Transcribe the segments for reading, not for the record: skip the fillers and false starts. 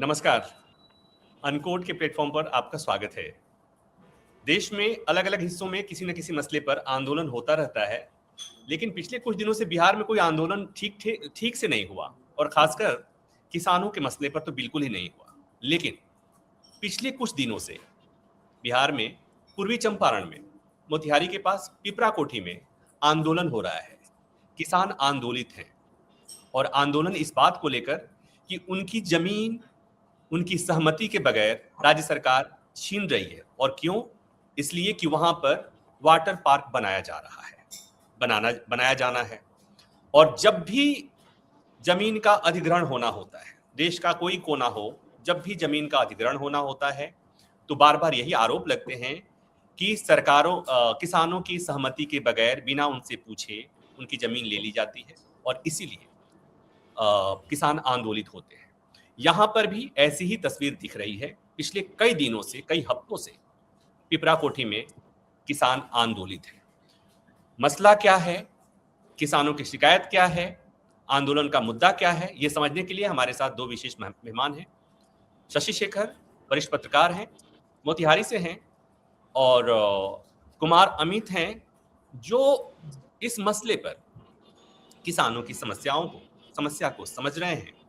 नमस्कार। अनकोड के प्लेटफॉर्म पर आपका स्वागत है। देश में अलग अलग हिस्सों में किसी न किसी मसले पर आंदोलन होता रहता है, लेकिन पिछले कुछ दिनों से बिहार में कोई आंदोलन ठीक से नहीं हुआ और खासकर किसानों के मसले पर तो बिल्कुल ही नहीं हुआ। लेकिन पिछले कुछ दिनों से बिहार में पूर्वी चंपारण में मोतिहारी के पास पिपरा कोठी में आंदोलन हो रहा है। किसान आंदोलित हैं और आंदोलन इस बात को लेकर कि उनकी जमीन उनकी सहमति के बगैर राज्य सरकार छीन रही है। और क्यों? इसलिए कि वहां पर वाटर पार्क बनाया जा रहा है, बनाया जाना है। और जब भी जमीन का अधिग्रहण होना होता है, देश का कोई कोना हो, जब भी जमीन का अधिग्रहण होना होता है तो बार बार यही आरोप लगते हैं कि किसानों की सहमति के बगैर बिना उनसे पूछे उनकी जमीन ले ली जाती है और इसीलिए किसान आंदोलित होते हैं। यहां पर भी ऐसी ही तस्वीर दिख रही है। पिछले कई दिनों से, कई हफ्तों से पिपरा कोठी में किसान आंदोलित है। मसला क्या है, किसानों की शिकायत क्या है, आंदोलन का मुद्दा क्या है, ये समझने के लिए हमारे साथ दो विशेष मेहमान हैं। शशि शेखर वरिष्ठ पत्रकार हैं, मोतिहारी से हैं, और कुमार अमित हैं जो इस मसले पर किसानों की समस्या को समझ रहे हैं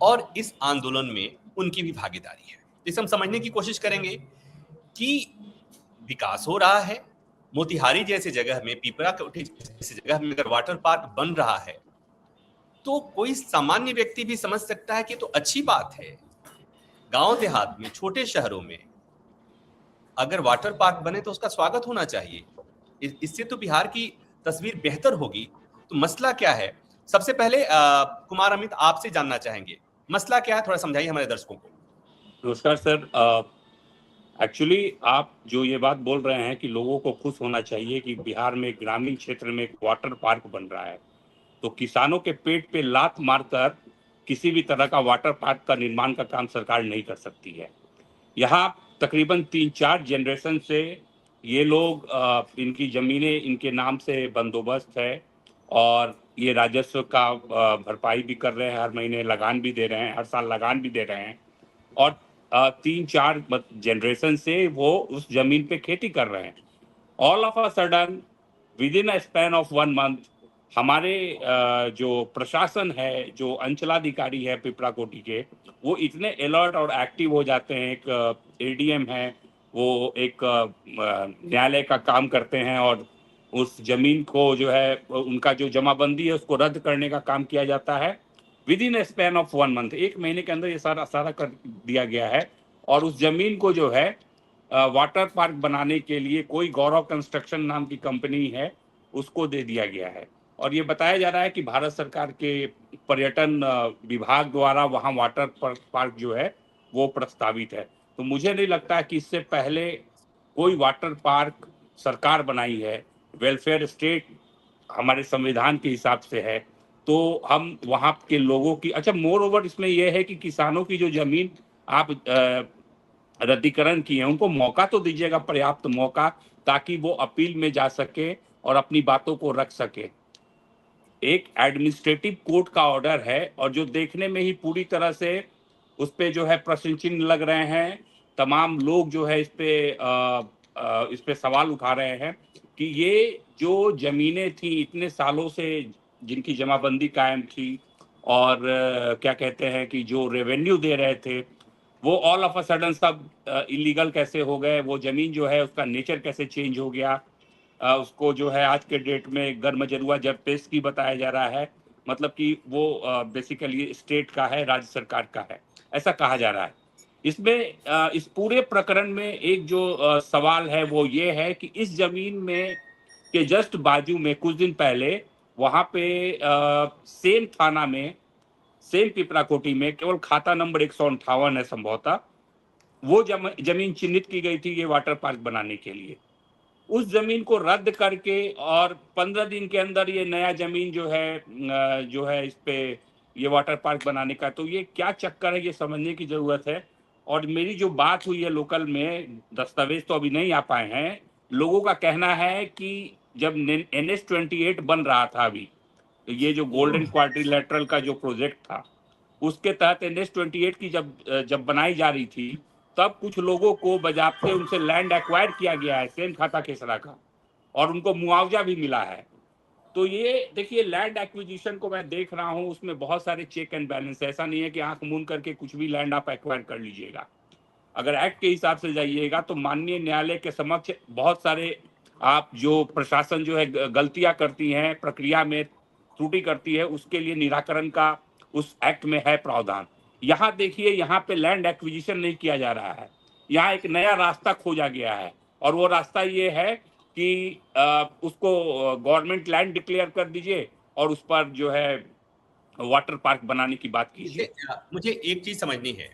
और इस आंदोलन में उनकी भी भागीदारी है। इसे हम समझने की कोशिश करेंगे कि विकास हो रहा है मोतिहारी जैसे जगह में, पिपरा कोठी जैसी जगह में अगर वाटर पार्क बन रहा है तो कोई सामान्य व्यक्ति भी समझ सकता है कि तो अच्छी बात है। गांव देहात में, छोटे शहरों में अगर वाटर पार्क बने तो उसका स्वागत होना चाहिए। इससे तो बिहार की तस्वीर बेहतर होगी। तो मसला क्या है? सबसे पहले कुमार अमित आपसे जानना चाहेंगे, मसला क्या है, थोड़ा समझाइए हमारे दर्शकों को। नमस्कार सर। एक्चुअली आप जो ये बात बोल रहे हैं कि लोगों को खुश होना चाहिए कि बिहार में ग्रामीण क्षेत्र में एक वाटर पार्क बन रहा है, तो किसानों के पेट पे लात मारकर किसी भी तरह का वाटर पार्क का निर्माण का काम सरकार नहीं कर सकती है। यहाँ तकरीबन 3-4 जनरेशन से ये लोग इनकी ज़मीनें इनके नाम से बंदोबस्त है और ये राजस्व का भरपाई भी कर रहे हैं, हर महीने लगान भी दे रहे हैं, हर साल लगान भी दे रहे हैं और 3-4 जनरेशन से वो उस जमीन पे खेती कर रहे हैं। All of a sudden with in a span of 1 month हमारे जो प्रशासन है, जो अंचलाधिकारी है पिपरा कोठी के, वो इतने अलर्ट और एक्टिव हो जाते हैं। एक एडीएम है, वो एक न्यायालय का काम करते हैं और उस जमीन को जो है उनका जो जमाबंदी है उसको रद्द करने का काम किया जाता है with in span of 1 month. 1 महीने के अंदर ये सारा कर दिया गया है और उस जमीन को जो है वाटर पार्क बनाने के लिए कोई गौरव कंस्ट्रक्शन नाम की कंपनी है, उसको दे दिया गया है। और ये बताया जा रहा है कि भारत सरकार के पर्यटन विभाग द्वारा वहाँ वाटर पार्क जो है वो प्रस्तावित है। तो मुझे नहीं लगता कि इससे पहले कोई वाटर पार्क सरकार बनाई है। वेलफेयर स्टेट हमारे संविधान के हिसाब से है, तो हम वहाँ के लोगों की मोर ओवर इसमें यह है कि किसानों की जो जमीन आप रद्दीकरण किए उनको मौका तो दीजिएगा, पर्याप्त मौका, ताकि वो अपील में जा सके और अपनी बातों को रख सके। एक एडमिनिस्ट्रेटिव कोर्ट का ऑर्डर है और जो देखने में ही पूरी तरह से उस पे जो है प्रश्न चिन्ह लग रहे हैं। तमाम लोग जो है इस पे सवाल उठा रहे हैं कि ये जो जमीनें थी इतने सालों से जिनकी जमाबंदी कायम थी और क्या कहते हैं कि जो रेवेन्यू दे रहे थे, वो ऑल ऑफ अ सडन सब इलीगल कैसे हो गए। वो जमीन जो है उसका नेचर कैसे चेंज हो गया, उसको जो है आज के डेट में गर्मजरुआ जरपेश की बताया जा रहा है। मतलब कि वो बेसिकली स्टेट का है, राज्य सरकार का है, ऐसा कहा जा रहा है। इसमें इस पूरे प्रकरण में एक जो सवाल है वो ये है कि इस जमीन में के जस्ट बाजू में कुछ दिन पहले वहाँ पे सेम थाना में, सेम पिपरा कोठी में, केवल खाता नंबर 158 है संभवतः, वो जमीन चिन्हित की गई थी ये वाटर पार्क बनाने के लिए। उस जमीन को रद्द करके और 15 दिन के अंदर ये नया जमीन जो है इस पे ये वाटर पार्क बनाने का, तो ये क्या चक्कर है, ये समझने की जरूरत है। और मेरी जो बात हुई है लोकल में, दस्तावेज तो अभी नहीं आ पाए हैं, लोगों का कहना है कि जब NH-28 बन रहा था अभी, तो ये जो गोल्डन क्वाड्रिलेटरल का जो प्रोजेक्ट था, उसके तहत NH 28 की जब बनाई जा रही थी, तब कुछ लोगों को बजाबते उनसे लैंड एक्वायर किया गया है सेम खाता खेसरा का, और उनको मुआवजा भी मिला है। तो ये देखिए, लैंड एक्विजिशन को मैं देख रहा हूँ, उसमें बहुत सारे चेक एंड बैलेंस। ऐसा नहीं है कि आंख मूंद करके कुछ भी लैंड आप एक्वायर कर लीजिएगा। अगर एक्ट के हिसाब से जाइएगा तो माननीय न्यायालय के समक्ष बहुत सारे आप जो प्रशासन जो है गलतियां करती हैं, प्रक्रिया में त्रुटि करती है, उसके लिए निराकरण का उस एक्ट में है प्रावधान। यहाँ देखिए, यहाँ पे लैंड एक्विजिशन नहीं किया जा रहा है, यहाँ एक नया रास्ता खोजा गया है, और वो रास्ता ये है कि उसको गवर्नमेंट लैंड डिक्लेयर कर दीजिए और उस पर जो है वाटर पार्क बनाने की बात कीजिए। मुझे एक चीज समझनी है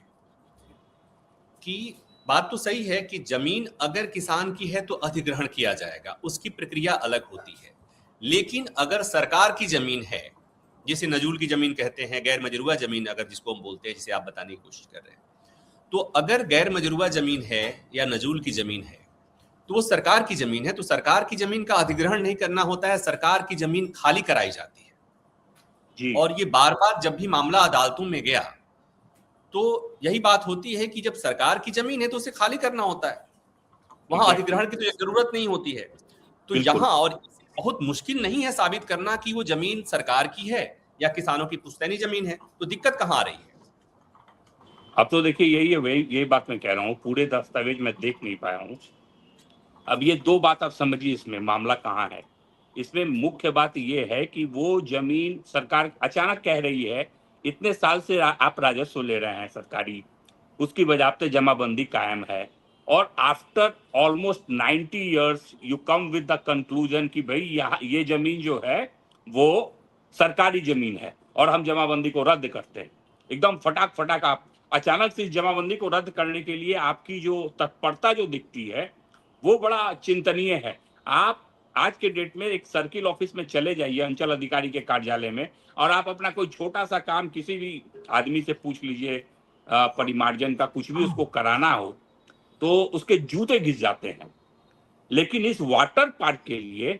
कि बात तो सही है कि जमीन अगर किसान की है तो अधिग्रहण किया जाएगा, उसकी प्रक्रिया अलग होती है। लेकिन अगर सरकार की जमीन है, जिसे नजूल की जमीन कहते हैं, गैर मजरूआ जमीन अगर जिसको हम बोलते हैं, जिसे आप बताने की कोशिश कर रहे हैं, तो अगर गैर मजरूआ जमीन है या नजूल की जमीन है तो वो सरकार की जमीन है, तो सरकार की जमीन का अधिग्रहण नहीं करना होता है, सरकार की जमीन खाली कराई जाती है जी, और ये बार बार जब भी मामला अदालतों में गया तो यही बात होती है कि जब सरकार की जमीन है तो उसे खाली करना होता है, वहां अधिग्रहण की तो जरूरत नहीं होती है। तो यहाँ और बहुत मुश्किल नहीं है साबित करना कि वो जमीन सरकार की है या किसानों की पुश्तैनी जमीन है, तो दिक्कत कहाँ आ रही है? अब तो देखिए, यही बात मैं कह रहा हूँ, पूरे दस्तावेज मैं देख नहीं पाया हूँ। अब ये दो बात आप समझिए, इसमें मामला कहाँ है। इसमें मुख्य बात ये है कि वो जमीन सरकार अचानक कह रही है, इतने साल से आप राजस्व ले रहे हैं सरकारी, उसकी बजाबते जमाबंदी कायम है, और after almost 90 years you come with the conclusion कि भाई ये जमीन जो है वो सरकारी जमीन है और हम जमाबंदी को रद्द करते हैं। एकदम फटाक आप अचानक से इस जमाबंदी को रद्द करने के लिए आपकी जो तत्परता जो दिखती है वो बड़ा चिंतनीय है। आप आज के डेट में एक सर्किल ऑफिस में चले जाइए, अंचल अधिकारी के कार्यालय में, और आप अपना कोई छोटा सा काम किसी भी आदमी से पूछ लीजिए, परिमार्जन का कुछ भी उसको कराना हो, तो उसके जूते घिस जाते हैं। लेकिन इस वाटर पार्क के लिए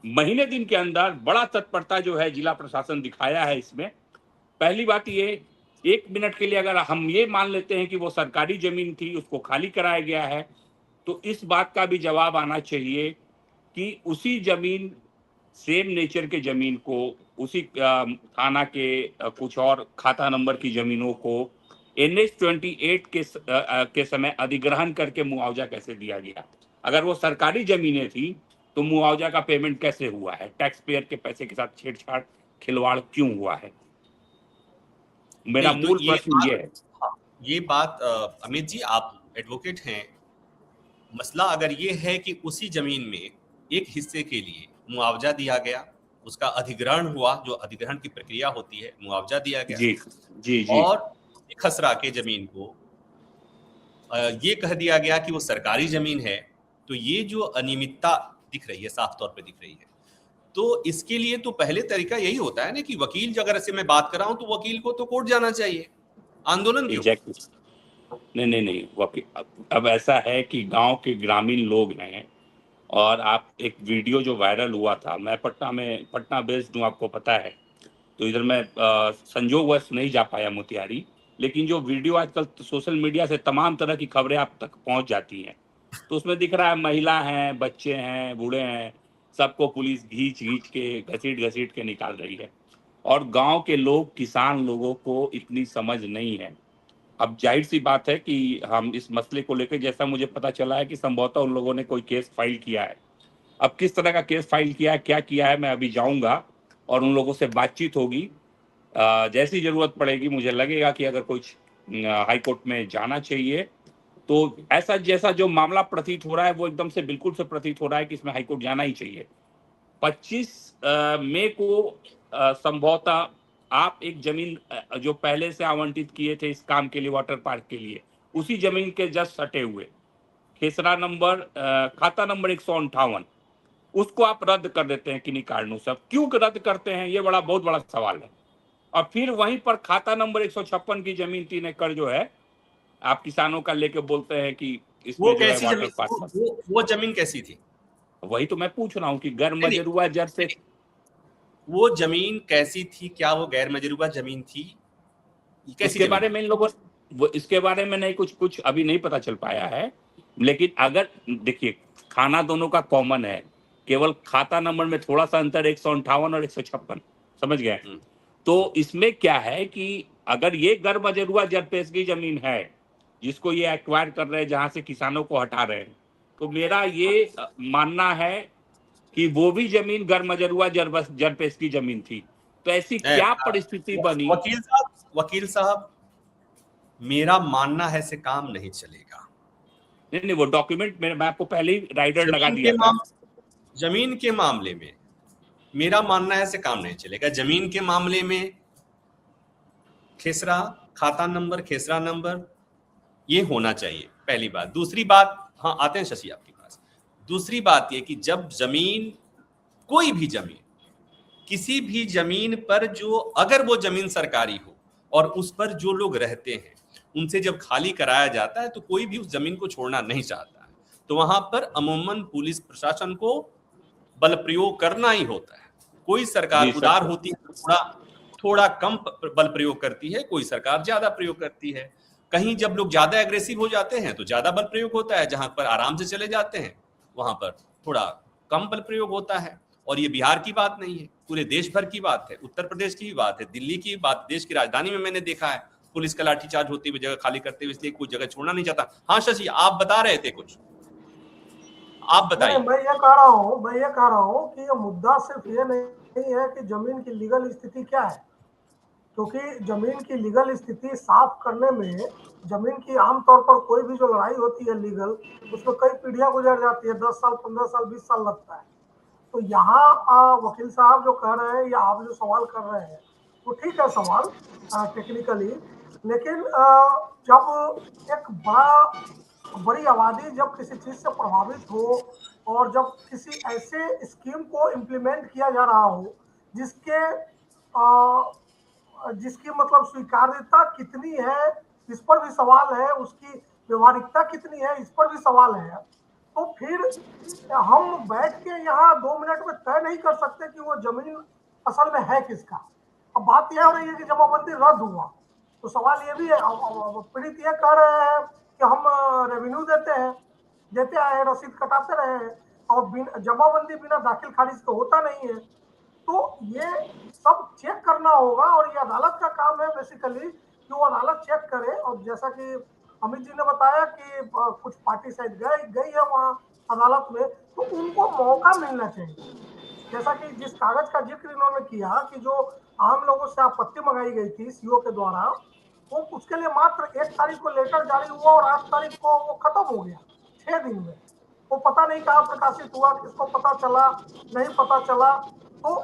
महीने दिन के अंदर बड़ा तत्परता जो है जिला प्रशासन दिखाया है। इसमें पहली बात ये, 1 मिनट के लिए अगर हम ये मान लेते हैं कि वो सरकारी जमीन थी, उसको खाली कराया गया है, तो इस बात का भी जवाब आना चाहिए कि उसी जमीन, सेम नेचर के जमीन को, उसी थाना के कुछ और खाता नंबर की जमीनों को NH 28 के समय अधिग्रहण करके मुआवजा कैसे दिया गया? अगर वो सरकारी जमीनें थी तो मुआवजा का पेमेंट कैसे हुआ है? टैक्स पेयर के पैसे के साथ छेड़छाड़, खिलवाड़ क्यों हुआ है? मेरा नहीं, तो मूल प्रश्न ये है। हाँ, ये बात अमित जी, आप एडवोकेट हैं, मसला अगर ये है कि उसी जमीन में एक हिस्से के लिए मुआवजा दिया गया, उसका अधिग्रहण हुआ, जो अधिग्रहण की प्रक्रिया होती है, मुआवजा दिया गया, जी जी जी। और खसरा के जमीन को ये कह दिया गया कि वो सरकारी जमीन है, तो ये जो अनियमितता दिख रही है, साफ तौर पे दिख रही है। तो इसके लिए तो पहले तरीका यही होता है ना कि वकील, अगर ऐसे मैं बात कर रहा हूं तो वकील को तो कोर्ट जाना चाहिए, आंदोलन क्यों? नहीं नहीं नहीं, वकील अब ऐसा है कि गांव के ग्रामीण लोग हैं, और आप एक वीडियो जो वायरल हुआ था, मैं पटना बेस्ड हूँ, आपको पता है, तो इधर मैं संजोगवश नहीं जा पाया मोतिहारी, लेकिन जो वीडियो आजकल सोशल मीडिया से तमाम तरह की खबरें आप तक पहुंच जाती हैं, तो उसमें दिख रहा है महिला हैं, बच्चे हैं, बूढ़े हैं, सबको पुलिस घींच के घसीट के निकाल रही है, और गांव के लोग, किसान लोगों को इतनी समझ नहीं है। अब जाहिर सी बात है कि हम इस मसले को लेकर, जैसा मुझे पता चला है कि संभवतः उन लोगों ने कोई केस फाइल किया है। अब किस तरह का केस फाइल किया है, क्या किया है, मैं अभी जाऊंगा और उन लोगों से बातचीत होगी। जैसी जरूरत पड़ेगी, मुझे लगेगा कि अगर कुछ हाई कोर्ट में जाना चाहिए, तो ऐसा जैसा जो मामला प्रतीत हो रहा है वो एकदम से बिल्कुल से प्रतीत हो रहा है कि इसमें हाई कोर्ट जाना ही चाहिए। 25 मई को संभवतः आप एक जमीन जो पहले से आवंटित किए थे इस काम के लिए, वाटर पार्क के लिए, उसी जमीन के जस्ट सटे हुए खेसरा नंबर, खाता नंबर 158, उसको आप रद्द कर देते हैं किन्हीं कारणों से। अब क्यों रद्द करते हैं, ये बहुत बड़ा सवाल है। और फिर वहीं पर खाता नंबर 156 की जमीन 3 एकड़ जो है आप किसानों का लेके बोलते हैं कि इसमें वो जो है कैसी वाटर जमीन, पार्क। वो जमीन कैसी थी? वही तो मैं पूछ रहा हूँ कि गैर नहीं, मजरूआ जर से वो जमीन कैसी थी? क्या वो गैर मजरूबा जमीन थी? कैसी इसके जमीन बारे है? में इन लोगों इसके बारे में नहीं कुछ अभी नहीं पता चल पाया है, लेकिन अगर देखिए खाना दोनों का कॉमन है, केवल खाता नंबर में थोड़ा सा अंतर 158 और 156, समझ गए। तो इसमें क्या है कि अगर ये गर्मजरुआ जरपेशगी जमीन है जिसको ये एक्वायर कर रहे हैं, जहां से किसानों को हटा रहे हैं, तो मेरा ये मानना है कि वो भी जमीन गर्मजरुआ जरपेशगी जमीन थी। तो ऐसी क्या परिस्थिति बनी? वकील साहब, मेरा मानना है से काम नहीं चलेगा। नहीं, वो डॉक्यूमेंट मैं आपको पहले ही राइडर लगा जमीन दिया के था। जमीन के मामले में मेरा मानना है से काम नहीं चलेगा। जमीन के मामले में खेसरा खाता नंबर, खेसरा नंबर ये होना चाहिए, पहली बात। दूसरी बात, हाँ आते हैं शशि आपके पास। दूसरी बात ये कि जब जमीन, कोई भी जमीन, किसी भी जमीन पर जो, अगर वो जमीन सरकारी हो और उस पर जो लोग रहते हैं उनसे जब खाली कराया जाता है तो कोई भी उस जमीन को छोड़ना नहीं चाहता है, तो वहां पर अमूमन पुलिस प्रशासन को बल प्रयोग करना ही होता है। कोई सरकार उदार होती है तो थोड़ा कम बल प्रयोग करती है, कोई सरकार ज्यादा प्रयोग करती है। कहीं जब लोग ज्यादा एग्रेसिव हो जाते हैं तो ज्यादा बल प्रयोग होता है, जहां पर आराम से चले जाते हैं वहां पर थोड़ा कम बल प्रयोग होता है। और ये बिहार की बात नहीं है, पूरे देश भर की बात है, उत्तर प्रदेश की भी बात है, दिल्ली की बात, देश की राजधानी में मैंने देखा है पुलिस का लाठीचार्ज होते हुए जगह खाली करते हुए, इसलिए कोई जगह छोड़ना नहीं चाहता। हाँ शशि, आप बता रहे थे कुछ, आप बताइए। मैं ये कह रहा हूँ कि ये मुद्दा सिर्फ ये नहीं है कि जमीन की लीगल स्थिति क्या है, क्योंकि जमीन की लीगल स्थिति साफ करने में, जमीन की आमतौर पर कोई भी जो लड़ाई होती है लीगल, उसमें कई पीढ़ियां गुजर जाती है, 10 साल 15 साल 20 साल लगता है। तो यहाँ वकील साहब जो कह रहे हैं या आप जो सवाल कर रहे हैं वो ठीक है सवाल टेक्निकली, लेकिन जब एक बड़ी आबादी जब किसी चीज से प्रभावित हो और जब किसी ऐसे स्कीम को इम्प्लीमेंट किया जा रहा हो जिसकी मतलब स्वीकार्यता कितनी है इस पर भी सवाल है, उसकी व्यवहारिकता कितनी है इस पर भी सवाल है, तो फिर हम बैठ के यहाँ 2 मिनट में तय नहीं कर सकते कि वो जमीन असल में है किसका। अब बात यह हो रही है कि जमाबंदी रद्द हुआ तो सवाल ये भी है, पीड़ित ये कह रहे हैं कि हम रेवेन्यू देते आए, रसीद कटाते रहे हैं और जमाबंदी बिना दाखिल खारिज के होता नहीं है। तो ये सब चेक करना होगा और ये अदालत का काम है बेसिकली कि वो अदालत चेक करे। और जैसा कि अमित जी ने बताया कि कुछ पार्टी शायद गई है वहाँ अदालत में, तो उनको मौका मिलना चाहिए। जैसा कि जिस कागज का जिक्र इन्होंने किया कि जो आम लोगों से आपत्ति मंगाई गई थी सीओ के द्वारा, वो उसके लिए मात्र 1 तारीख को लेटर जारी हुआ और 8 तारीख को वो खत्म हो गया, 6 दिन में। वो पता नहीं कहाँ प्रकाशित हुआ, किसको पता चला, नहीं पता चला। तो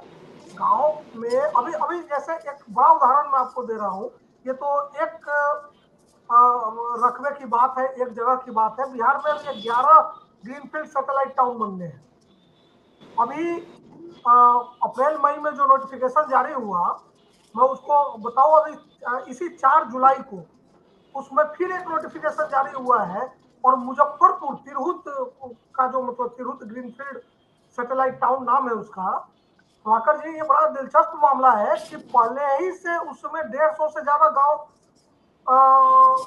गांव में अभी अभी जैसे एक बड़ा उदाहरण मैं आपको दे रहा हूँ, ये तो एक रकबे की बात है, एक जगह की बात है। बिहार में अभी 11 ग्रीनफील्ड सैटेलाइट टाउन बनने हैं। अभी अप्रैल मई में जो नोटिफिकेशन जारी हुआ, मैं उसको बताऊं, अभी इसी 4 जुलाई को उसमें फिर एक नोटिफिकेशन जारी हुआ है और मुजफ्फरपुर तिरहुत का जो मतलब तिरहुत ग्रीनफील्ड सैटेलाइट टाउन नाम है उसका। वाकर जी ये बड़ा दिलचस्प मामला है कि पहले ही से उसमें 150 से ज्यादा गांव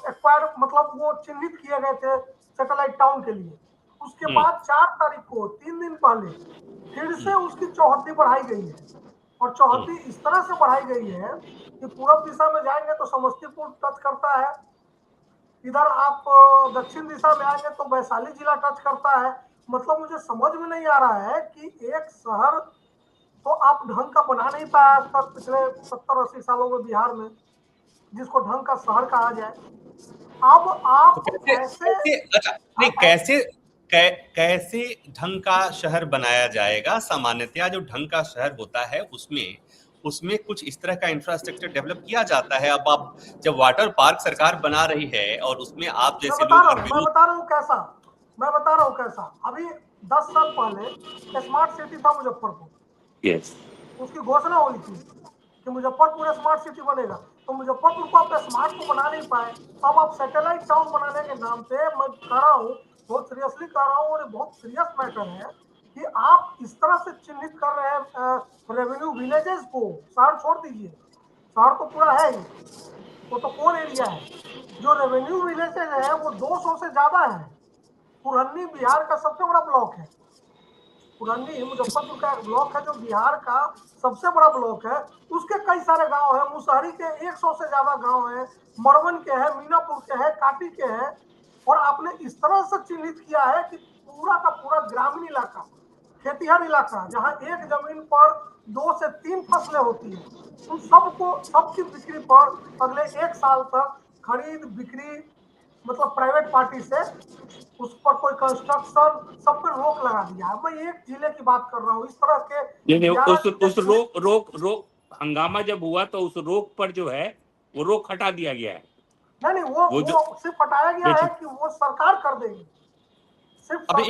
एक्वायर मतलब वो चिन्हित किए गए थे सैटेलाइट टाउन के लिए। उसके बाद 4 तारीख को 3 दिन पहले फिर से उसकी चौहद्दी बढ़ाई गई है और चौहद्दी इस तरह से बढ़ाई गई है कि पूरब दिशा में जाएंगे तो समस्तीपुर टच करता है, इधर आप दक्षिण दिशा में आएंगे तो वैशाली जिला टच करता है। मतलब मुझे समझ में नहीं आ रहा है कि एक शहर तो आप ढंग का बना नहीं पाया आज तक पिछले 70-80 सालों में बिहार में, जिसको ढंग का शहर कहा जाए। अब आप तो कैसे ढंग का शहर बनाया जाएगा? सामान्यतया जो ढंग का शहर होता है उसमें कुछ इस तरह का इंफ्रास्ट्रक्चर डेवलप किया जाता है। अब आप जब वाटर पार्क सरकार बना रही है और उसमें आप जैसे लोग मैं बता रहा हूँ कैसा अभी 10 साल पहले स्मार्ट सिटी था मुजफ्फरपुर। यस, उसकी घोषणा हुई थी कि मुजफ्फरपुर स्मार्ट सिटी बनेगा, तो मुजफ्फरपुर को आप स्मार्ट तो बना नहीं पाए। अब आप सैटेलाइट टाउन बनाने के नाम से, मैं कह रहा हूँ, बहुत सीरियसली कह रहा हूँ और बहुत सीरियस मैटर है कि आप इस तरह से चिन्हित कर रहे हैं रेवेन्यू विलेजेस को। शहर छोड़ दीजिए, शहर तो पूरा है ही, वो तो कोर एरिया है। जो रेवेन्यू विलेजेज है वो 200 से ज्यादा है। पुरन्नी बिहार का सबसे बड़ा ब्लॉक है। पुरन्नी मुजफ्फरपुर का एक ब्लॉक है जो बिहार का सबसे बड़ा ब्लॉक है। उसके कई सारे गांव है। मुसहरी के 100 से ज्यादा गांव है, मरवन के है, मीनापुर के है, काटी के है। और आपने इस तरह से चिन्हित किया है कि पूरा का पूरा ग्रामीण इलाका, खेतिहर इलाका, जहां एक जमीन पर 2 से 3 फसलें होती है, उन सबको सबकी बिक्री पर अगले 1 साल तक खरीद बिक्री मतलब प्राइवेट पार्टी से उस पर कोई कंस्ट्रक्शन सब पर रोक लगा दिया है। मैं एक जिले की बात कर रहा हूँ। इस तरह के उस रोक हंगामा जब हुआ तो उस रोक पर जो है वो रोक हटा दिया गया है। नहीं वो सिर्फ हटाया गया है कि वो सरकार कर देगी, सिर्फ अब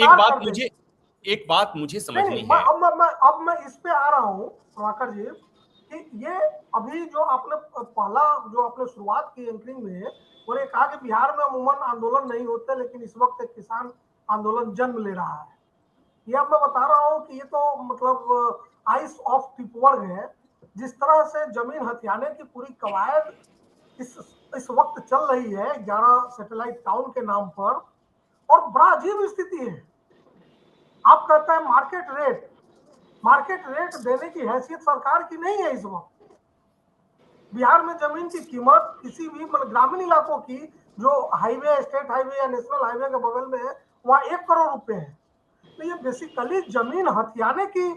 एक बात मुझे समझनी है। अब मैं इस पे आ रहा हूँ प्रभाकर जी कि ये अभी जो आपने शुरुआत की एंकरिंग में, और ये कहा कि बिहार में अमूमन आंदोलन नहीं होते, लेकिन इस वक्त एक किसान आंदोलन जन्म ले रहा है। ये अब मैं बता रहा हूँ कि ये तो मतलब आइस ऑफ टिपवर्ग है। जिस तरह से जमीन हथियाने की पूरी कवायद इस वक्त चल रही है 11 सैटेलाइट टाउन के नाम पर, और बड़ा अजीब स्थिति है। आप कहते हैं मार्केट रेट देने की हैसियत सरकार की नहीं है। इस वक्त बिहार में जमीन की कीमत किसी भी मतलब ग्रामीण इलाकों की जो हाईवे, स्टेट हाईवे या नेशनल हाईवे के बगल में है, वहां 1 करोड़ रुपए है। तो ये बेसिकली जमीन हथियाने की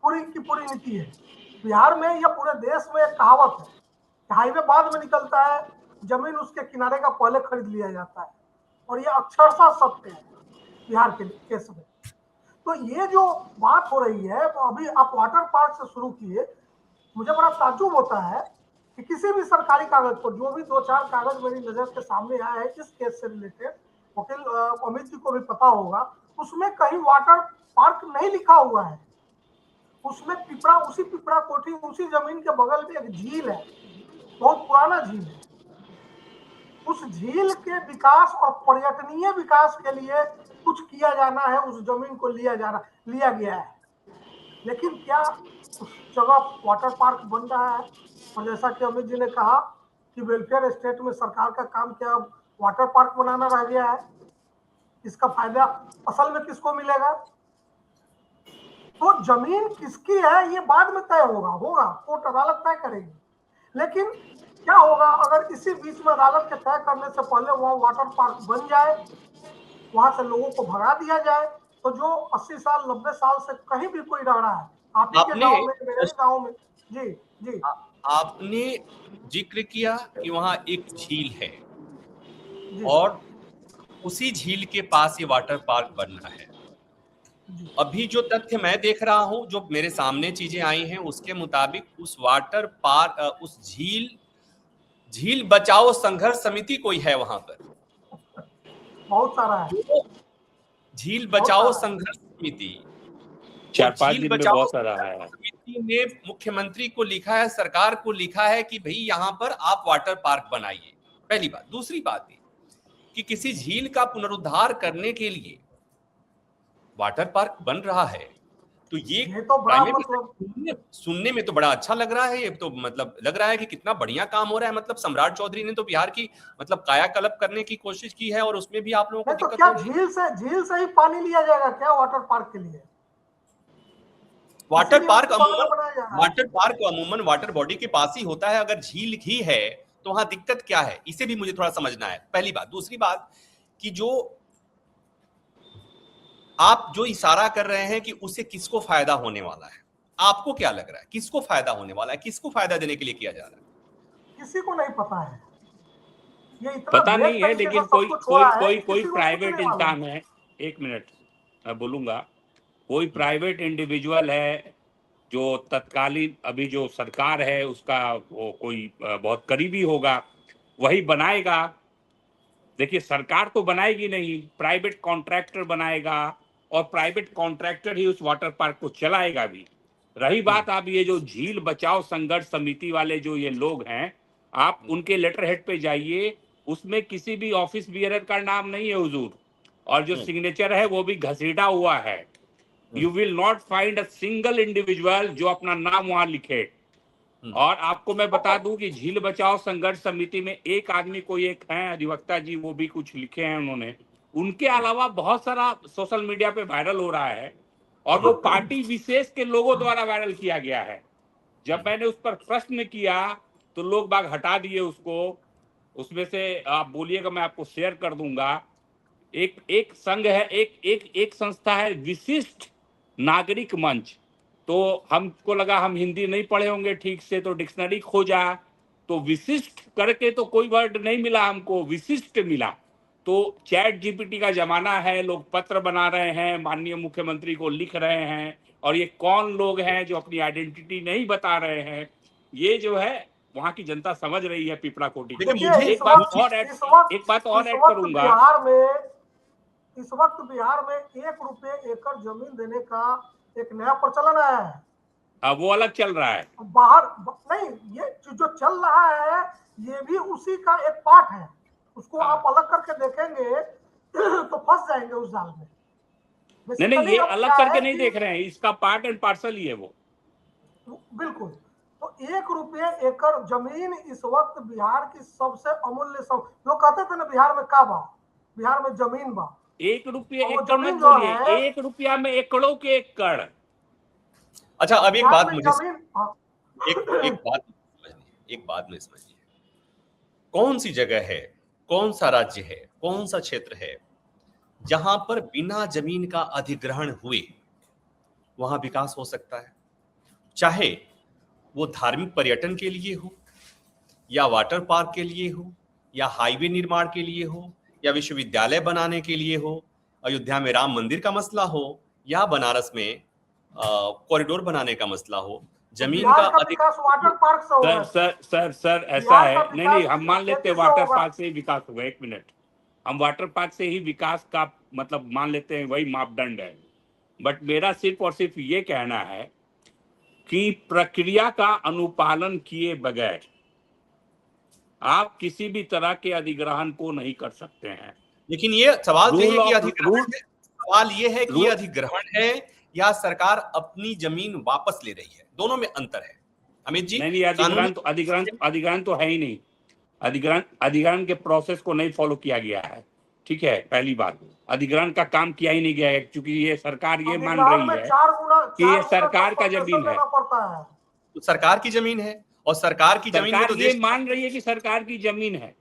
पूरी नीति है बिहार में या पूरे देश में। एक कहावत है, हाईवे बाद में निकलता है, जमीन उसके किनारे का पहले खरीद लिया जाता है, और ये अक्षरशः सत्य है बिहार के केस में। तो ये जो बात हो रही है, तो अभी आप वाटर पार्क से शुरू किए, मुझे बड़ा ताज्जुब होता है कि किसी भी सरकारी कागज पर, जो भी 2-4 कागज मेरी नजर के सामने आए हैं इस केस से रिलेटेड, वकील अमित जी को भी पता होगा, उसमें कहीं वाटर पार्क नहीं लिखा हुआ है। उसमें उसी पिपरा कोठी, उसी जमीन के बगल में एक झील है, बहुत पुराना झील है। उस झील के विकास और पर्यटनीय विकास के लिए कुछ किया जाना है, उस जमीन को लिया गया है। लेकिन क्या उस जगह वाटर पार्क बन रहा है? और जैसा कि अमित जी ने कहा कि वेलफेयर स्टेट में सरकार का काम क्या वाटर पार्क बनाना रह गया है? इसका फायदा असल में किसको मिलेगा? तो जमीन किसकी है ये बाद में तय होगा, कोर्ट अदालत तय करेगी। लेकिन क्या होगा अगर इसी बीच में अदालत के तय करने से पहले वहां वाटर पार्क बन जाए, वहां से लोगों को भगा दिया जाए, तो जो 80 साल 90 साल से कहीं भी कोई रह रहा है, आप ही के गांव में, मेरे गांव में। जी आपने जिक्र किया कि वहां एक झील है और उसी झील के पास ये वाटर पार्क बनना है। अभी जो तथ्य मैं देख रहा हूं, जो मेरे सामने चीजें आई हैं, उसके मुताबिक उस वाटर पार्क, उस झील बचाओ संघर्ष समिति कोई है वहां पर, बहुत सारा है। झील बचाओ संघर्ष समिति, 4-5 दिन में बहुत सारा है। समिति ने मुख्यमंत्री को लिखा है, सरकार को लिखा है कि भाई यहाँ पर आप वाटर पार्क बनाइए। पहली बात। दूसरी बात है कि किसी झील का पुनरुद्धार करने के लिए वाटर पार्क बन रहा है, तो ये तो बड़ा मतलब सुनने में तो बड़ा अच्छा लग रहा है। ये तो मतलब लग रहा है कि कितना बढ़िया काम हो रहा है। मतलब सम्राट चौधरी ने तो बिहार की मतलब कायाकल्प करने की कोशिश की है, और उसमें भी आप लोगों को दिक्कत क्या झील से ही पानी लिया जाएगा क्या वाटर पार्क के लिए? वाटर पार्क अमूमन वाटर बॉडी के पास ही होता है। अगर झील ही है तो वहां दिक्कत क्या है, इसे भी मुझे थोड़ा समझना है, पहली बात। दूसरी बात कि जो आप जो इशारा कर रहे हैं कि उससे किसको फायदा होने वाला है, आपको क्या लग रहा है किसको फायदा होने वाला है? किसको फायदा देने के लिए किया जा रहा है? किसी को नहीं पता है। ये इतना पता नहीं है, लेकिन कोई प्राइवेट इंसान है, 1 मिनट मैं बोलूंगा, कोई प्राइवेट इंडिविजुअल है जो तत्कालीन अभी जो सरकार है उसका वो कोई बहुत करीबी होगा, वही बनाएगा। देखिए सरकार तो बनाएगी नहीं, प्राइवेट कॉन्ट्रैक्टर बनाएगा, और प्राइवेट कॉन्ट्रैक्टर ही उस वाटर पार्क को चलाएगा भी। रही बात आप ये जो झील बचाओ संघर्ष समिति वाले जो ये लोग हैं, आप उनके लेटर हेड पे जाइए, उसमें किसी भी ऑफिस बियरर का नाम नहीं है हुजूर, और जो सिग्नेचर है वो भी घसीटा हुआ है। You will not find a single individual जो अपना नाम वहां लिखे। और आपको मैं बता दूं कि झील बचाओ संघर्ष समिति में एक आदमी, कोई एक है अधिवक्ता जी, वो भी कुछ लिखे हैं उन्होंने। उनके अलावा बहुत सारा सोशल मीडिया पे वायरल हो रहा है और वो पार्टी विशेष के लोगों द्वारा वायरल किया गया है। जब मैंने उस पर प्रश्न किया तो लोग बाग हटा दिए उसको। उसमें से आप बोलिएगा, मैं आपको शेयर कर दूंगा। एक संघ है, एक संस्था है विशिष्ट नागरिक मंच। तो हमको लगा हम हिंदी नहीं पढ़े होंगे ठीक से, तो डिक्शनरी खोजा तो विशिष्ट करके तो कोई वर्ड नहीं मिला हमको, विशिष्ट मिला। तो चैट जीपीटी का जमाना है, लोग पत्र बना रहे हैं, माननीय मुख्यमंत्री को लिख रहे हैं, और ये कौन लोग हैं जो अपनी आइडेंटिटी नहीं बता रहे हैं, ये जो है वहां की जनता समझ रही है पिपरा कोटी को। देखिए, एक बात और ऐड करूंगा। इस वक्त बिहार में 1 रुपये एकड़ जमीन देने का एक नया प्रचलन आया है। वो अलग चल रहा है, बाहर नहीं, ये जो चल रहा है ये भी उसी का एक पार्ट है। उसको आप अलग करके देखेंगे तो फंस जाएंगे उस जाल में। नहीं, ये अलग करके नहीं देख रहे हैं, इसका पार्ट एंड पार्सल ही है वो। बिल्कुल। तो 1 रुपये एकड़ जमीन इस वक्त बिहार की सबसे अमूल्य लोग कहते थे ना बिहार में का बा, बिहार में जमीन बा। 1 रुपये एकड़ मत बोलिए, 1 रुपया में एकड़ों के एकड़। अच्छा, अब एक बात मुझे एक बात में समझिए, कौन सी जगह है, कौन सा राज्य है, कौन सा क्षेत्र है जहां पर बिना जमीन का अधिग्रहण हुए वहां विकास हो सकता है? चाहे वो धार्मिक पर्यटन के लिए हो, या वाटर पार्क के लिए हो, या हाईवे निर्माण के लिए हो, या विश्वविद्यालय बनाने के लिए हो, अयोध्या में राम मंदिर का मसला हो, या बनारस में कॉरिडोर बनाने का मसला हो, जमीन का विकास वाटर पार्क से होगा। सर ऐसा है, नहीं, हम मान लेते हैं वाटर पार्क से ही विकास होगा। 1 मिनट, हम वाटर पार्क से ही विकास का मतलब मान लेते हैं, वही मापदंड है। बट मेरा सिर्फ और सिर्फ ये कहना है कि प्रक्रिया का अनुपालन किए बगैर आप किसी भी तरह के अधिग्रहण को नहीं कर सकते हैं। लेकिन ये सवाल ये है कि अधिग्रहण है या सरकार अपनी जमीन वापस ले रही है, दोनों में अंतर है अमित जी। नहीं, अधिग्रहण तो है ही नहीं। अधिग्रहण के प्रोसेस को नहीं फॉलो किया गया है, ठीक है। पहली बात, अधिग्रहण का काम किया ही नहीं गया है, क्योंकि ये सरकार ये मान रही है कि ये सरकार का जमीन है, तो सरकार की जमीन है, और सरकार की जमीन में तो ये मान रही है कि सरकार की जमीन है,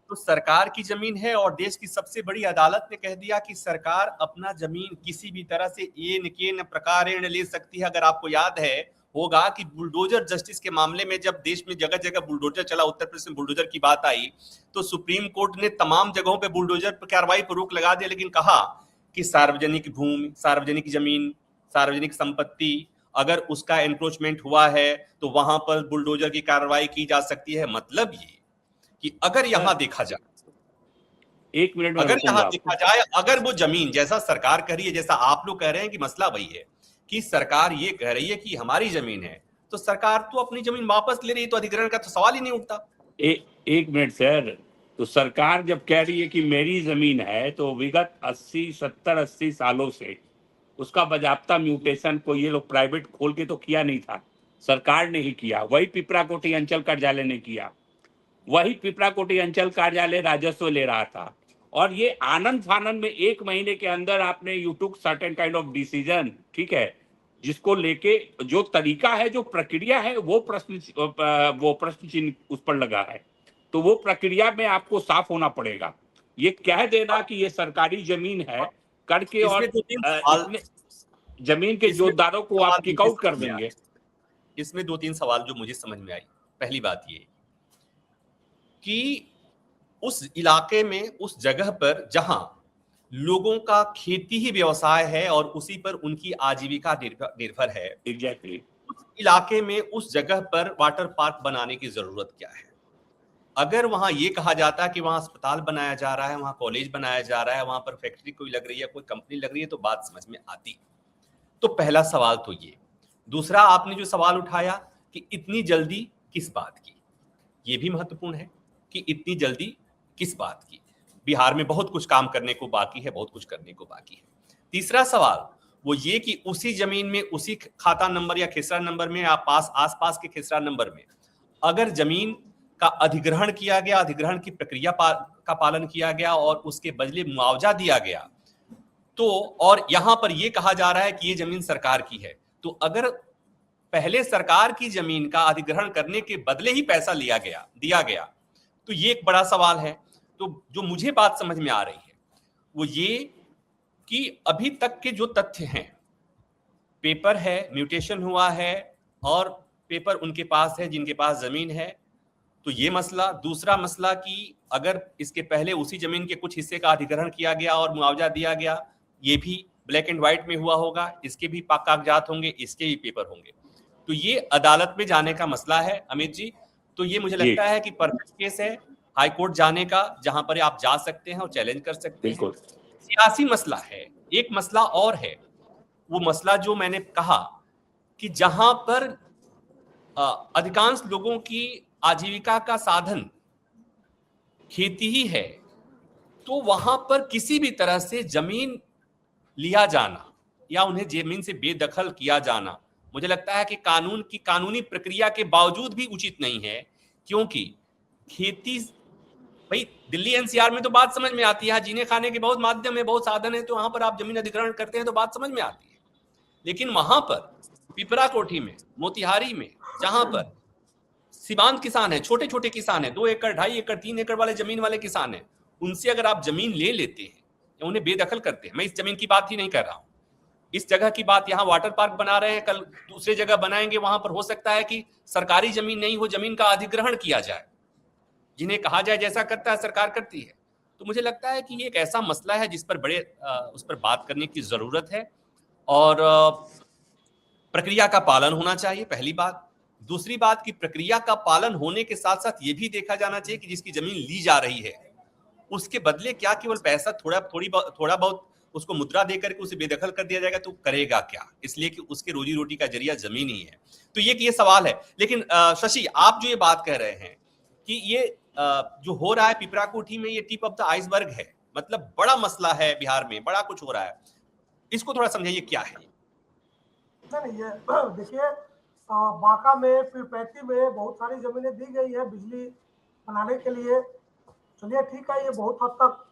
तो सरकार की जमीन है। और देश की सबसे बड़ी अदालत ने कह दिया कि सरकार अपना जमीन किसी भी तरह से केन प्रकारेण ले सकती है। अगर आपको याद है होगा कि बुलडोजर जस्टिस के मामले में जब देश में जगह जगह बुलडोजर चला, उत्तर प्रदेश में बुलडोजर की बात आई, तो सुप्रीम कोर्ट ने तमाम जगहों पे बुलडोजर पर कार्रवाई पर रोक लगा दिया, लेकिन कहा कि सार्वजनिक भूमि, सार्वजनिक जमीन, सार्वजनिक संपत्ति, अगर उसका एनक्रोचमेंट हुआ है तो वहां पर बुलडोजर की कार्रवाई की जा सकती है। मतलब ये कि अगर यहां देखा जाए, 1 मिनट, अगर यहां देखा जाए, अगर वो जमीन जैसा सरकार कह रही है, जैसा आप लोग कह रहे हैं कि मसला वही है कि सरकार ये कह रही है कि हमारी जमीन है, तो सरकार तो अपनी जमीन वापस ले रही है, तो अधिग्रहण का तो सवाल ही नहीं उठता। 1 मिनट सर, तो सरकार जब कह रही है कि मेरी जमीन है, तो विगत 70-80 सालों से उसका बाजाप्ता म्यूटेशन को ये लोग प्राइवेट खोल के तो किया नहीं था, सरकार ने ही किया। वही पिपरा कोठी अंचल कार्यालय ने किया, वही पिपरा कोठी अंचल कार्यालय राजस्व ले रहा था। और ये आनंद फानंद में 1 महीने के अंदर आपने you took certain kind of decision, ठीक है, जिसको लेके जो तरीका है, जो प्रक्रिया है, वो प्रश्न चिन्ह उस पर लगा है। तो वो प्रक्रिया में आपको साफ होना पड़ेगा। ये कह देना कि ये सरकारी जमीन है करके और जमीन के जोतदारों को आप किक आउट कर देंगे। इसमें 2-3 सवाल जो मुझे समझ में आई। पहली बात ये कि उस इलाके में, उस जगह पर जहां लोगों का खेती ही व्यवसाय है और उसी पर उनकी आजीविका निर्भर है, एग्जैक्टली, उस इलाके में, उस जगह पर वाटर पार्क बनाने की जरूरत क्या है? अगर वहां ये कहा जाता है कि वहां अस्पताल बनाया जा रहा है, वहां कॉलेज बनाया जा रहा है, वहां पर फैक्ट्री कोई लग रही है, कोई कंपनी लग रही है, तो बात समझ में आती। तो पहला सवाल तो ये। दूसरा, आपने जो सवाल उठाया कि इतनी जल्दी किस बात की, ये भी महत्वपूर्ण है कि इतनी जल्दी किस बात की। बिहार में बहुत कुछ काम करने को बाकी है, बहुत कुछ करने को बाकी है। तीसरा सवाल, वो ये कि उसी जमीन में, उसी खाता नंबर या खेसरा नंबर में, आसपास के खेसरा नंबर में अगर जमीन का अधिग्रहण किया गया, अधिग्रहण की प्रक्रिया का पालन किया गया और उसके बदले मुआवजा दिया गया, तो और यहां पर यह कहा जा रहा है कि ये जमीन सरकार की है, तो अगर पहले सरकार की जमीन का अधिग्रहण करने के बदले ही पैसा दिया गया, तो ये एक बड़ा सवाल है। तो जो मुझे बात समझ में आ रही है वो ये कि अभी तक के जो तथ्य हैं, पेपर है, म्यूटेशन हुआ है और पेपर उनके पास है जिनके पास जमीन है, तो ये मसला। दूसरा मसला कि अगर इसके पहले उसी जमीन के कुछ हिस्से का अधिग्रहण किया गया और मुआवजा दिया गया, ये भी ब्लैक एंड व्हाइट में हुआ होगा, इसके भी कागजात होंगे, इसके भी पेपर होंगे। तो ये अदालत में जाने का मसला है अमित जी। तो ये मुझे लगता है कि परफेक्ट केस है हाई कोर्ट जाने का, जहां पर आप जा सकते हैं और चैलेंज कर सकते हैं। सियासी मसला है, एक मसला और है, वो मसला जो मैंने कहा कि जहां पर अधिकांश लोगों की आजीविका का साधन खेती ही है, तो वहां पर किसी भी तरह से जमीन लिया जाना या उन्हें जमीन से बेदखल किया जाना, मुझे लगता है कि कानून की कानूनी प्रक्रिया के बावजूद भी उचित नहीं है। क्योंकि खेती, भाई दिल्ली एनसीआर में तो बात समझ में आती है, जीने खाने के बहुत माध्यम है, बहुत साधन है, तो वहां पर आप जमीन अधिग्रहण करते हैं तो बात समझ में आती है। लेकिन वहां पर पिपरा कोठी में, मोतिहारी में, जहां पर सीमांत किसान है, छोटे छोटे किसान है, 2 एकड़ 2.5 एकड़ 3 एकड़ वाले जमीन वाले किसान है, उनसे अगर आप जमीन ले लेते हैं या उन्हें बेदखल करते हैं, मैं इस जमीन की बात ही नहीं कर रहा हूं, इस जगह की बात, यहां वाटर पार्क बना रहे हैं, कल दूसरे जगह बनाएंगे, वहां पर हो सकता है कि सरकारी जमीन नहीं हो, जमीन का अधिग्रहण किया जाए, जिन्हें कहा जाए जैसा करता है सरकार करती है। तो मुझे लगता है कि ये एक ऐसा मसला है जिस पर उस पर बात करने की जरूरत है और प्रक्रिया का पालन होना चाहिए, पहली बात। दूसरी बात कि प्रक्रिया का पालन होने के साथ साथ ये भी देखा जाना चाहिए कि जिसकी जमीन ली जा रही है उसके बदले क्या केवल पैसा थोड़ा बहुत उसको मुद्रा देकर के उसे बेदखल कर दिया जाएगा तो करेगा क्या, इसलिए कि उसके रोजी रोटी का जरिया जमीन ही है। तो ये सवाल है। लेकिन शशि, आप जो ये बात कह रहे हैं कि ये जो हो रहा है पिपरा कोठी में, ये टिप ऑफ द आइसबर्ग है, मतलब बड़ा मसला है, बिहार में बड़ा कुछ हो रहा है, इसको थोड़ा समझाइए क्या है। नहीं, ये देखिए, बांका में, पीरपैंती में बहुत सारी जमीनें दी गई है बिजली बनाने के लिए। चलिए ठीक है, ये बहुत हद तक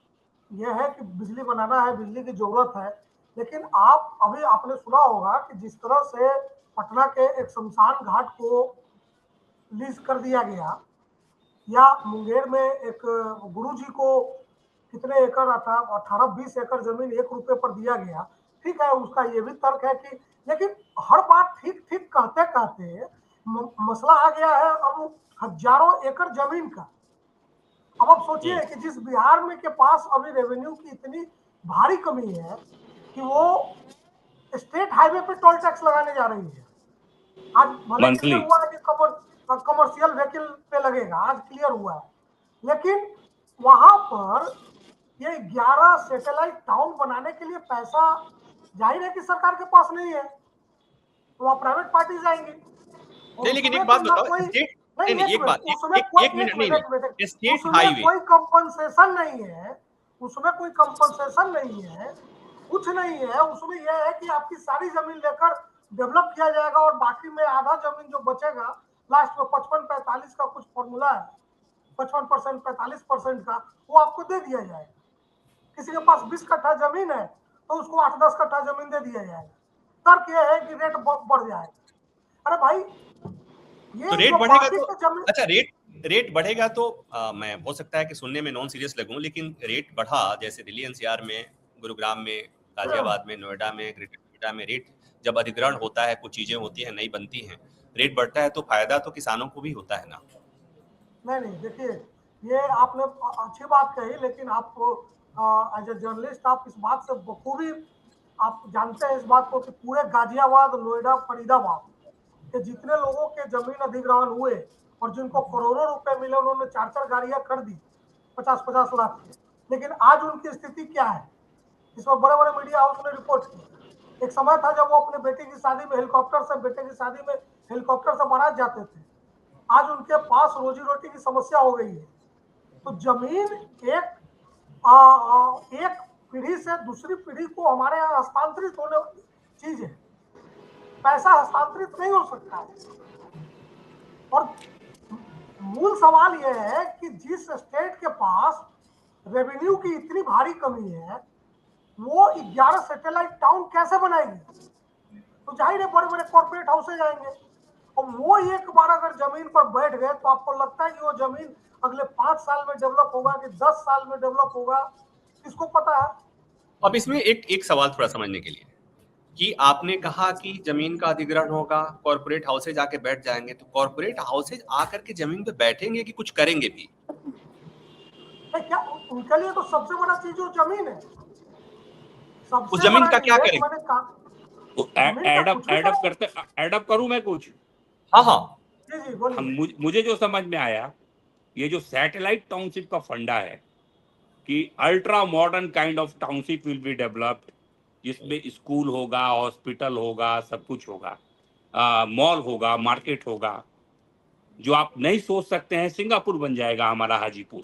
ये है कि बिजली बनाना है, बिजली की जरूरत है। लेकिन आप अभी आपने सुना होगा कि जिस तरह से पटना के एक शमशान घाट को लीज कर दिया गया, या मुंगेर में एक गुरुजी को कितने एकड़, 18-20 एकड़ जमीन 1 रुपए पर दिया गया। ठीक है, उसका ये भी तर्क है कि, लेकिन हर बात ठीक ठीक कहते कहते मसला आ गया है अब हजारों एकड़ जमीन का। अब आप सोचिए कि जिस बिहार में के पास अभी रेवेन्यू की इतनी भारी कमी है कि वो स्टेट हाईवे पे टोल टैक्स लगाने जा रही है। आज भले क्लियर हुआ है कि कमर्शियल व्हीकल पे लगेगा, आज क्लियर हुआ है, लेकिन वहां पर ये 11 सैटेलाइट टाउन बनाने के लिए पैसा जाहिर है कि सरकार के पास नहीं है, तो वहाँ प्राइवेट पार्टी जाएंगे। नहीं, लेकिन एक बात बताओ, स्टेट हाईवे कोई कंपनसेशन नहीं है, उसमें कोई कंपनसेशन नहीं है, कुछ नहीं है। उसमें यह है कि आपकी सारी जमीन लेकर डेवलप किया जाएगा और बाकी में आधा जमीन जो बचेगा लास्ट में 55-45 का कुछ फॉर्मूला है, 55% 45% का, वो आपको दे दिया जाएगा। किसी के पास 20 कट्ठा जमीन है तो उसको 8-10 कट्ठा जमीन दे दिया जाएगा। तर्क यह है कि रेट बढ़ जाएगा। अरे भाई, ये तो रेट बढ़ेगा तो अच्छा, रेट बढ़ेगा तो मैं हो सकता है कि सुनने में नॉन सीरियस लगूं, लेकिन रेट बढ़ा, जैसे दिल्ली एनसीआर में, गुरुग्राम में, गाजियाबाद में, नोएडा में, ग्रेटर नोएडा में रेट जब अधिग्रहण होता है, कुछ चीजें होती हैं, नई बनती हैं, रेट बढ़ता है तो फायदा तो किसानों को भी होता है ना। नहीं, देखिए, ये आपने अच्छी बात कही, लेकिन आपको एज ए जर्नलिस्ट आप इस बात से बखूबी आप जानते हैं इस बात को कि पूरे गाजियाबाद, नोएडा, फरीदाबाद के जितने लोगों के जमीन अधिग्रहण हुए और जिनको करोड़ों रुपए मिले, उन्होंने 4-4 गाड़ियां कर दी 50-50 लाख की। लेकिन आज उनकी स्थिति क्या है, इसमें बड़े बड़े मीडिया हाउस ने रिपोर्ट की। एक समय था जब वो अपने बेटे की शादी में हेलीकॉप्टर से बारात जाते थे, आज उनके पास रोजी रोटी की समस्या हो गई है। तो जमीन एक पीढ़ी से दूसरी पीढ़ी को हमारे यहाँ हस्तांतरित चीज है, पैसा हस्तांतरित नहीं हो सकता है। और मूल सवाल यह है कि जिस स्टेट के पास रेवेन्यू की इतनी भारी कमी है, वो 11 सैटेलाइट टाउन कैसे बनाएगी? तो जाहिर है बड़े बड़े कॉर्पोरेट हाउसेज आएंगे, और वो एक बार अगर जमीन पर बैठ गए तो आपको लगता है कि वो जमीन अगले 5 साल में डेवलप होगा कि 10 साल में डेवलप होगा, किसको पता है। अब इसमें एक सवाल थोड़ा समझने के लिए, कि आपने कहा कि जमीन का अधिग्रहण होगा, कॉर्पोरेट हाउसेज आके बैठ जाएंगे, तो कॉर्पोरेट हाउसेज आकर के जमीन पे बैठेंगे कि कुछ करेंगे भी? क्या उनके लिए तो सबसे बड़ा चीज वो जमीन है। उस जमीन का क्या करेंगे? मैंने कहा तो एडअप करूं मैं कुछ? हाँ हाँ जी जी बोलिए। मुझे जो समझ में आया, ये जो सैटेलाइट टाउनशिप का फंडा है कि ultra modern kind of township will be developed, जिसमें स्कूल होगा, हॉस्पिटल होगा, सब कुछ होगा, मॉल होगा, मार्केट होगा, जो आप नहीं सोच सकते हैं। सिंगापुर बन जाएगा हमारा हाजीपुर,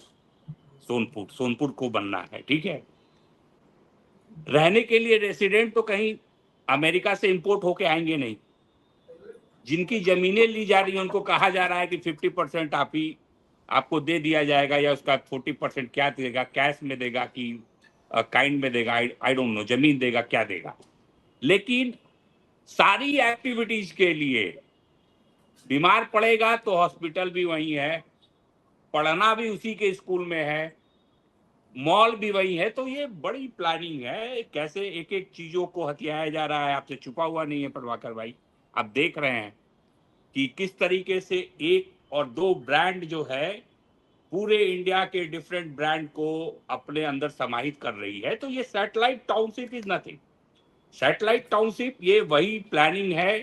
सोनपुर को बनना है, ठीक है। रहने के लिए रेसिडेंट तो कहीं अमेरिका से इंपोर्ट होके आएंगे नहीं। जिनकी जमीनें ली जा रही हैं उनको कहा जा रहा है कि 50% आपको दे दिया जाएगा, या उसका 40% क्या देगा, कैश में देगा कि काइंड में देगा, आई डोंट नो, जमीन देगा, क्या देगा। लेकिन सारी एक्टिविटीज के लिए बीमार पड़ेगा तो हॉस्पिटल भी वहीं है, पढ़ना भी उसी के स्कूल में है, मॉल भी वही है। तो ये बड़ी प्लानिंग है, कैसे एक एक चीजों को हथियाया जा रहा है। आपसे छुपा हुआ नहीं है प्रभाकर भाई, आप देख रहे हैं कि किस तरीके से 1 और 2 ब्रांड जो है पूरे इंडिया के डिफरेंट ब्रांड को अपने अंदर समाहित कर रही है। तो ये satellite township is nothing. Satellite township ये वही प्लानिंग है।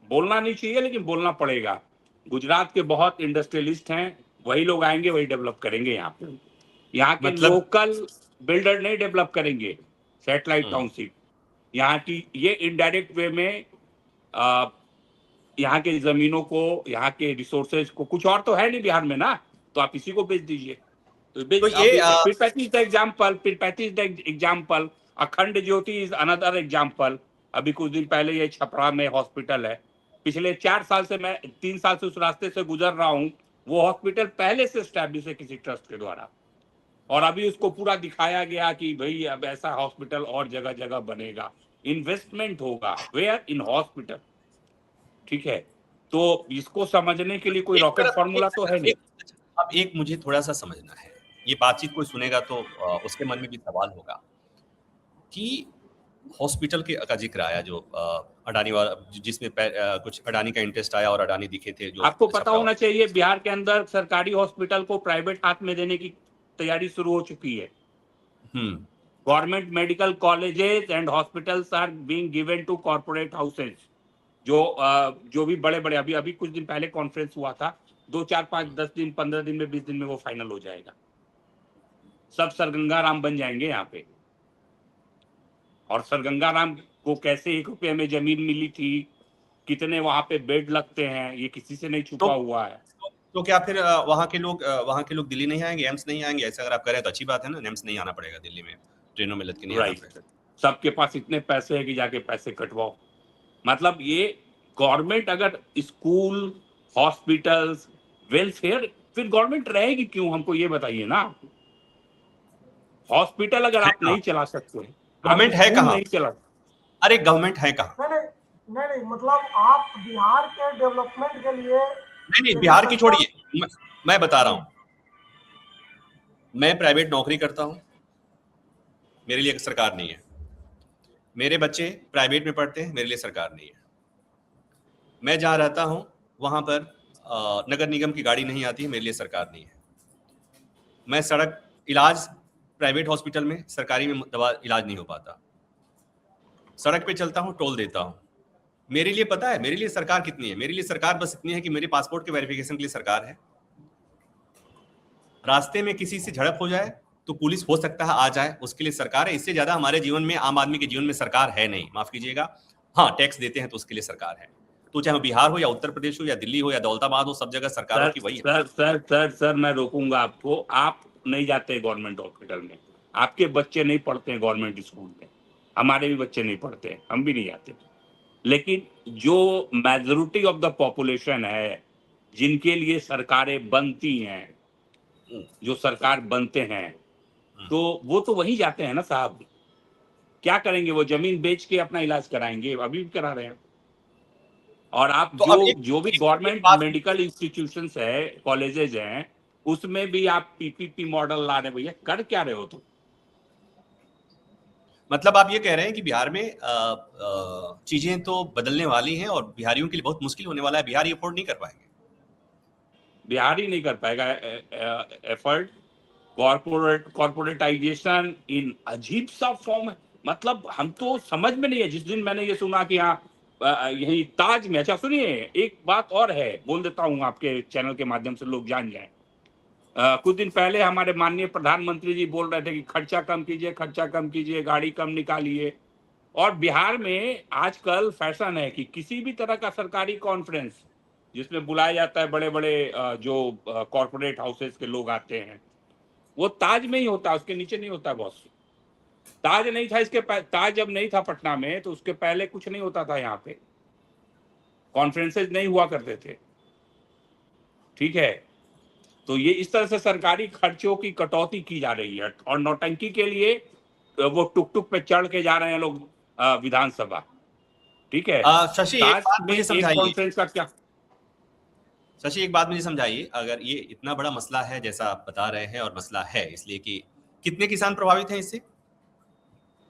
बोलना नहीं चाहिए लेकिन बोलना पड़ेगा। गुजरात के बहुत इंडस्ट्रियलिस्ट हैं, वही लोग आएंगे, वही डेवलप करेंगे। यहाँ पे यहाँ के लोकल बिल्डर नहीं डेवलप करेंगे सैटेलाइट टाउनशिप। यहाँ की ये इनडायरेक्ट वे में यहाँ के जमीनों को, यहाँ के रिसोर्सेज को, कुछ और तो है नहीं बिहार में ना, तो आप इसी को बेच दीजिए। तो ये एग्जाम्पल अखंड ज्योति इज अनदर एग्जाम्पल। अभी कुछ दिन पहले ये छपरा में हॉस्पिटल है, पिछले 4 साल से मैं 3 साल से उस रास्ते से गुजर रहा हूँ। वो हॉस्पिटल पहले से एस्टैब्लिश है किसी ट्रस्ट के द्वारा, और अभी उसको पूरा दिखाया गया कि भाई अब ऐसा हॉस्पिटल और जगह जगह बनेगा, इन्वेस्टमेंट होगा, वेयर इन हॉस्पिटल, ठीक है। तो इसको समझने के लिए कोई रॉकेट फॉर्मूला तो है नहीं। अब एक मुझे थोड़ा सा समझना है, ये बातचीत कोई सुनेगा तो उसके मन में भी सवाल होगा कि हॉस्पिटल के का जिक्र आया जो अडानी वाला, जिसमें कुछ अडानी का इंटरेस्ट आया और अडानी दिखे थे। जो आपको पता होना चाहिए बिहार के अंदर सरकारी हॉस्पिटल को प्राइवेट हाथ में देने की तैयारी शुरू हो चुकी है। Government medical colleges and hospitals are being given to corporate houses. जो भी बड़े बड़े, अभी कुछ दिन पहले कॉन्फ्रेंस हुआ था, 2, 4, 5, 10 दिन, 15 दिन में, 20 दिन में वो फाइनल हो जाएगा। सब सर गंगाराम बन जाएंगे यहाँ पे। और सर गंगाराम को कैसे 1 रुपये में जमीन मिली थी, कितने वहां पे बेड लगते हैं, ये किसी से नहीं छुपा हुआ है। तो क्या फिर वहाँ के लोग दिल्ली नहीं आएंगे, एम्स नहीं आएंगे? ऐसा अगर आप करें तो अच्छी बात है ना, एम्स नहीं आना पड़ेगा दिल्ली में, ट्रेनों में लग के नहीं आना पड़ेगा। सबके पास इतने पैसे है कि जाके पैसे कटवाओ। मतलब ये गवर्नमेंट अगर स्कूल, हॉस्पिटल्स, वेलफेयर, फिर गवर्नमेंट रहेगी क्यों, हमको ये बताइए ना। हॉस्पिटल अगर आप नहीं चला सकते, गवर्नमेंट है कहाँ? नहीं चला, अरे गवर्नमेंट है कहाँ? नहीं, मतलब आप बिहार के डेवलपमेंट के लिए नहीं, बिहार की छोड़िए, मैं बता रहा हूँ। मैं प्राइवेट नौकरी करता हूँ, मेरे लिए सरकार नहीं है। मेरे बच्चे प्राइवेट में पढ़ते हैं, मेरे लिए सरकार नहीं है। मैं जहाँ रहता हूँ वहाँ पर नगर निगम की गाड़ी नहीं आती है, मेरे लिए सरकार नहीं है। मैं सड़क इलाज प्राइवेट हॉस्पिटल में, सरकारी में दवा इलाज नहीं हो पाता। सड़क पे चलता हूँ, टोल देता हूँ। मेरे लिए पता है मेरे लिए सरकार कितनी है? मेरे लिए सरकार बस इतनी है कि मेरे पासपोर्ट के वेरिफिकेशन के लिए सरकार है। रास्ते में किसी से झड़प हो जाए तो पुलिस हो सकता है आ जाए, उसके लिए सरकार है। इससे ज्यादा हमारे जीवन में, आम आदमी के जीवन में सरकार है नहीं, माफ कीजिएगा। हाँ, टैक्स देते हैं तो उसके लिए सरकार है। तो चाहे बिहार हो या उत्तर प्रदेश हो या दिल्ली हो या दौलताबाद हो, सब जगह सरकारों की वही है। सर मैं रोकूंगा आपको। आप नहीं जाते गवर्नमेंट हॉस्पिटल में, आपके बच्चे नहीं पढ़ते हैं गवर्नमेंट स्कूल में, हमारे भी बच्चे नहीं पढ़ते, हम भी नहीं जाते। लेकिन जो मेजोरिटी ऑफ द पॉपुलेशन है, जिनके लिए सरकारें बनती हैं, जो सरकार बनते हैं, तो वो तो वहीं जाते हैं ना साहब। क्या करेंगे वो? जमीन बेच के अपना इलाज कराएंगे, अभी भी करा रहे हैं। और आप तो अब जो भी एक गवर्नमेंट बात, मेडिकल इंस्टीट्यूशंस है, कॉलेजेज हैं, उसमें भी आप पीपीपी मॉडल ला रहे, भैया कर क्या रहे हो तुम? मतलब आप ये कह रहे हैं कि बिहार में चीजें तो बदलने वाली हैं और बिहारियों के लिए बहुत मुश्किल होने वाला है, बिहार ये अफोर्ड नहीं कर पाएंगे। बिहार ही नहीं कर पाएगा एफर्ट। कॉर्पोरेटाइजेशन इन अजीब सा फॉर्म है। मतलब हम तो समझ में नहीं है। जिस दिन मैंने ये सुना कि हाँ यही ताज में, अच्छा सुनिए, एक बात और है, बोल देता हूँ आपके चैनल के माध्यम से लोग जान जाएं। कुछ दिन पहले हमारे माननीय प्रधानमंत्री जी बोल रहे थे कि खर्चा कम कीजिए, खर्चा कम कीजिए, गाड़ी कम निकालिए। और बिहार में आजकल फैशन है कि किसी भी तरह का सरकारी कॉन्फ्रेंस जिसमें बुलाया जाता है, बड़े बड़े जो कॉर्पोरेट हाउसेस के लोग आते हैं, वो ताज में ही होता है, उसके नीचे नहीं होता बॉस। ताज नहीं था ताज जब नहीं था पटना में, तो उसके पहले कुछ नहीं होता था यहाँ पे, कॉन्फ्रेंसेज नहीं हुआ करते थे। ठीक है, तो ये इस तरह से सरकारी खर्चों की कटौती की जा रही है और नौटंकी के लिए वो टुक टुक पे चढ़ के जा रहे हैं लोग विधानसभा। ठीक है, शशि, एक ताज बात में मुझे एक समझाइए, कॉन्फ्रेंस का क्या? शशि एक बात मुझे समझाइए, अगर ये इतना बड़ा मसला है जैसा आप बता रहे हैं, और मसला है इसलिए कि कितने किसान प्रभावित हैं इससे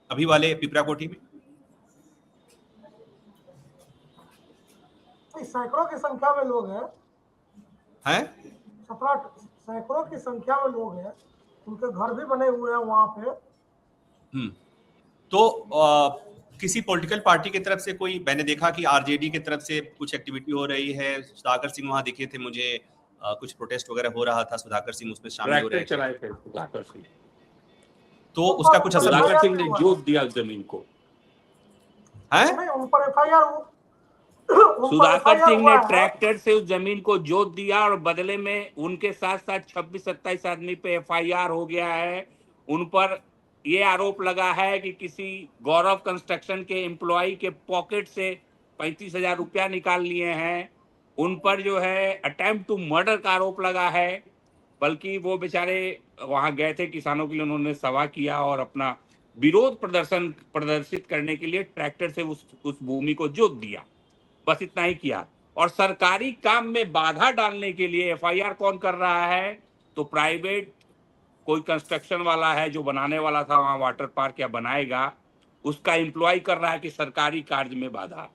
अभी वाले पिपरा कोठी में? सैकड़ों की संख्या में लोग हैं, हैं 17 सैकड़ों की संख्या में लोग हैं, उनके घर भी बने हुए हैं वहां पे। तो किसी पॉलिटिकल पार्टी की तरफ से कोई, मैंने देखा कि आरजेडी की तरफ से कुछ एक्टिविटी हो रही है, सुधाकर सिंह वहां दिखे थे मुझे, कुछ प्रोटेस्ट वगैरह हो रहा था, सुधाकर सिंह उसमें शामिल हो रहे थे, चलाए थे सुधाकर सिंह। तो उसका कुछ असर सुधाकर हुआ सिंह ने जोत दिया जमीन को। है? नहीं, उन पर एफआईआर सुधाकर सिंह ने ट्रैक्टर से उस जमीन को जोत दिया और बदले में उनके साथ साथ 26-27 आदमी पे एफआईआर हो गया है। उन पर ये आरोप लगा है कि किसी गौरव कंस्ट्रक्शन के एम्प्लॉय के पॉकेट से 35,000 रुपया निकाल लिए हैं। उन पर जो है अटेम्प्ट टू मर्डर का आरोप लगा है। बल्कि वो बेचारे वहां गए थे, किसानों के लिए उन्होंने सभा किया और अपना विरोध प्रदर्शित करने के लिए ट्रैक्टर से उस भूमि को जोत दिया, बस इतना ही किया। और सरकारी काम में बाधा डालने के लिए एफआईआर कौन कर रहा है? तो प्राइवेट कोई कंस्ट्रक्शन वाला है जो बनाने वाला था वहां वाटर पार्क या बनाएगा, उसका एम्प्लॉय कर रहा है कि सरकारी कार्य में बाधा।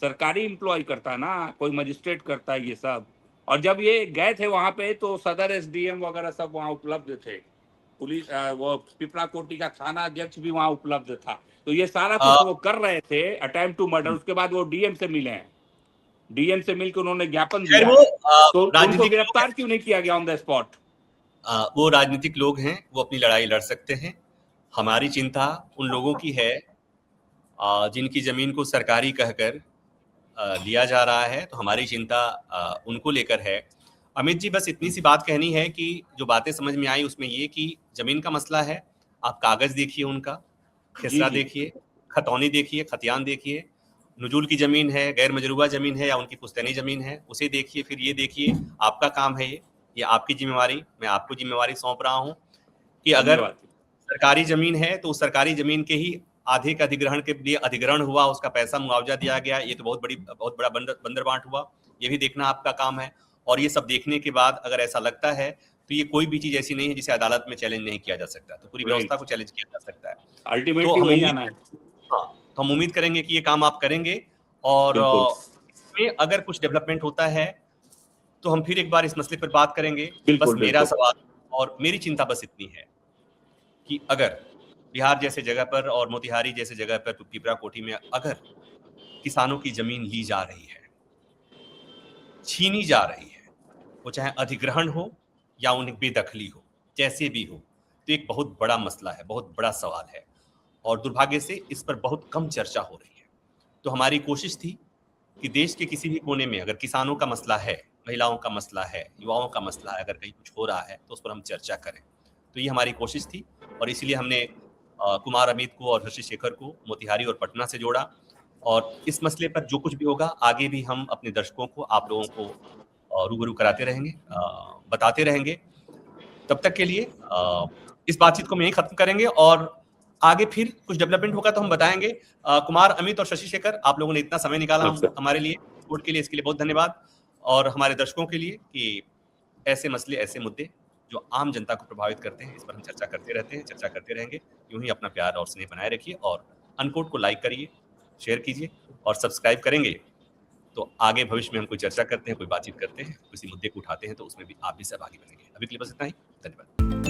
सरकारी एम्प्लॉय करता है ना, कोई मजिस्ट्रेट करता है ये सब। और जब ये गए थे वहां पे तो सदर एसडीएम वगैरह सब वहां उपलब्ध थे, पुलिस वो पिपरा कोटी का थाना अध्यक्ष भी वहां उपलब्ध था। तो ये सारा कुछ वो कर रहे थे, अटेम्प्ट टू मर्डर। उसके बाद वो डीएम से मिले हैं, डीएम से मिलकर उन्होंने ज्ञापन दिया। तो उनको गिरफ्तार क्यों नहीं किया गया ऑन द स्पॉट? वो राजनीतिक लोग हैं, वो अपनी लड़ाई लड़ सकते हैं। हमारी चिंता उन लोगों की है जिनकी जमीन को सरकारी कहकर लिया जा रहा है, तो हमारी चिंता उनको लेकर है। अमित जी, बस इतनी सी बात कहनी है कि जो बातें समझ में आई उसमें ये कि जमीन का मसला है, आप कागज देखिए, उनका खिसरा देखिए, खतौनी देखिए, खतियान देखिए, नुजूल की जमीन है, गैर मजरूबा जमीन है या उनकी पुश्तैनी जमीन है, उसे देखिए। फिर ये देखिए, आपका काम है ये आपकी जिम्मेवारी, मैं आपको जिम्मेवारी सौंप रहा हूँ कि अगर सरकारी जमीन है तो उस सरकारी जमीन के ही आधे के अधिग्रहण के लिए अधिग्रहण हुआ, उसका पैसा मुआवजा दिया गया, ये तो बहुत बड़ा बंदर बांट हुआ, ये भी देखना आपका काम है। और ये सब देखने के बाद अगर ऐसा लगता है तो ये कोई भी चीज ऐसी नहीं है जिसे अदालत में चैलेंज नहीं किया जा सकता, तो पूरी व्यवस्था को चैलेंज किया जा सकता है। अल्टीमेटली वही आना है। हाँ, तो हम उम्मीद करेंगे कि ये काम आप करेंगे और इसमें अगर कुछ डेवलपमेंट होता है तो हम फिर एक बार इस मसले पर बात करेंगे। बस मेरा सवाल और मेरी चिंता बस इतनी है कि अगर बिहार जैसे जगह पर और मोतिहारी जैसे जगह पर, पिपरा कोठी में अगर किसानों की जमीन ली जा रही है, छीनी जा रही है, वो चाहे अधिग्रहण हो या उन्हें बेदखली हो, जैसे भी हो, तो एक बहुत बड़ा मसला है, बहुत बड़ा सवाल है और दुर्भाग्य से इस पर बहुत कम चर्चा हो रही है। तो हमारी कोशिश थी कि देश के किसी भी कोने में अगर किसानों का मसला है, महिलाओं का मसला है, युवाओं का मसला है, अगर कहीं कुछ हो रहा है तो उस पर हम चर्चा करें। तो ये हमारी कोशिश थी और इसलिए हमने कुमार अमित को और शशि शेखर को मोतिहारी और पटना से जोड़ा, और इस मसले पर जो कुछ भी होगा आगे भी हम अपने दर्शकों को, आप लोगों को रूबरू कराते रहेंगे, बताते रहेंगे। तब तक के लिए इस बातचीत को हम यहीं खत्म करेंगे और आगे फिर कुछ डेवलपमेंट होगा तो हम बताएंगे। कुमार अमित और शशि शेखर, आप लोगों ने इतना समय निकाला हमारे लिए, सपोर्ट के लिए, इसके लिए बहुत धन्यवाद। और हमारे दर्शकों के लिए कि ऐसे मसले, ऐसे मुद्दे जो आम जनता को प्रभावित करते हैं, इस पर हम चर्चा करते रहते हैं, चर्चा करते रहेंगे। यूं ही अपना प्यार और स्नेह बनाए रखिए और अनकोट को लाइक करिए, शेयर कीजिए और सब्सक्राइब करेंगे तो आगे भविष्य में हम कोई चर्चा करते हैं, कोई बातचीत करते हैं, किसी मुद्दे को उठाते हैं तो उसमें भी आप भी सहभागी बनेंगे। अभी के लिए बस इतना ही, धन्यवाद।